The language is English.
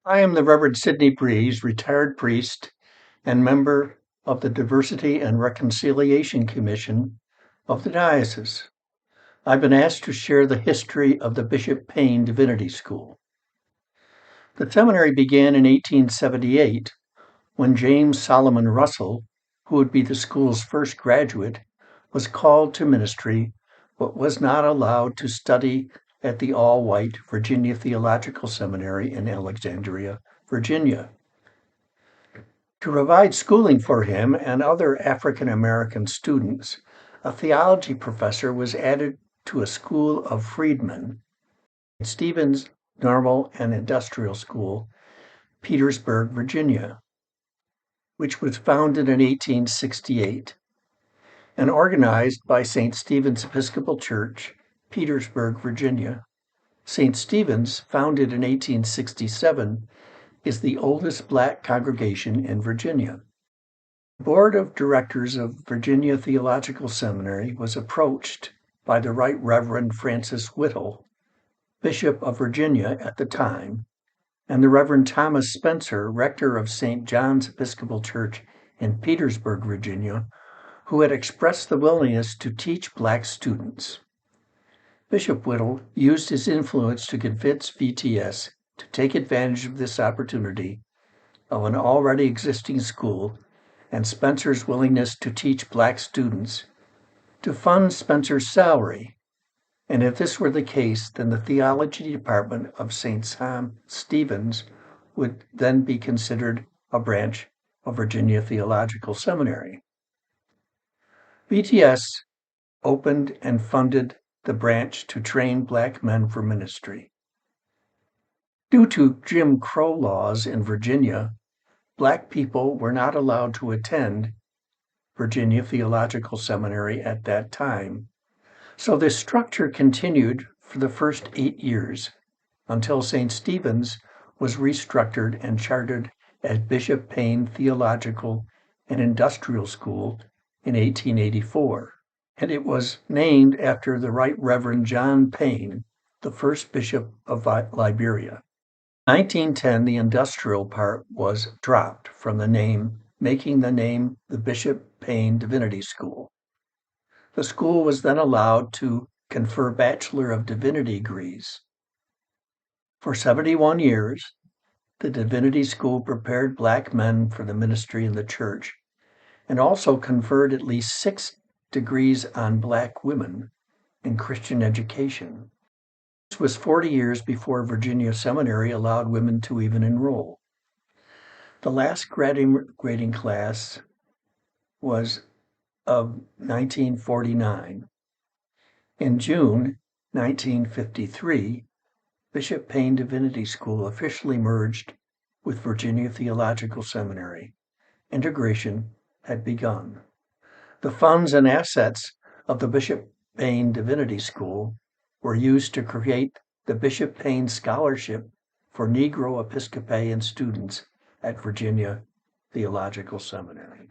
I am the Reverend Sidney Breese, retired priest and member of the Diversity and Reconciliation Commission of the Diocese. I've been asked to share the history of the Bishop Payne Divinity School. The seminary began in 1878 when James Solomon Russell, who would be the school's first graduate, was called to ministry but was not allowed to study at the all-white Virginia Theological Seminary in Alexandria, Virginia. To provide schooling for him and other African American students, a theology professor was added to a school of freedmen, Stevens Normal and Industrial School, Petersburg, Virginia, which was founded in 1868 and organized by St. Stephen's Episcopal Church, Petersburg, Virginia. St. Stephen's, founded in 1867, is the oldest Black congregation in Virginia. The Board of Directors of Virginia Theological Seminary was approached by the Right Reverend Francis Whittle, Bishop of Virginia at the time, and the Reverend Thomas Spencer, rector of St. John's Episcopal Church in Petersburg, Virginia, who had expressed the willingness to teach Black students. Bishop Whittle used his influence to convince VTS to take advantage of this opportunity of an already existing school and Spencer's willingness to teach Black students to fund Spencer's salary. And if this were the case, then the theology department of St. Stephen's would then be considered a branch of Virginia Theological Seminary. VTS opened and funded the branch to train Black men for ministry. Due to Jim Crow laws in Virginia, Black people were not allowed to attend Virginia Theological Seminary at that time, so this structure continued for the first 8 years until St. Stephen's was restructured and chartered as Bishop Payne Theological and Industrial School in 1884, and it was named after the Right Reverend John Payne, the first bishop of Liberia. In 1910, the industrial part was dropped from the name, making the name the Bishop Payne Divinity School. The school was then allowed to confer Bachelor of Divinity degrees. For 71 years, the Divinity School prepared Black men for the ministry in the church and also conferred at least 6 degrees on Black women in Christian education. This was 40 years before Virginia Seminary allowed women to even enroll. The last grading class was of 1949. In June 1953, Bishop Payne Divinity School officially merged with Virginia Theological Seminary. Integration had begun. The funds and assets of the Bishop Payne Divinity School were used to create the Bishop Payne Scholarship for Negro Episcopalian students at Virginia Theological Seminary.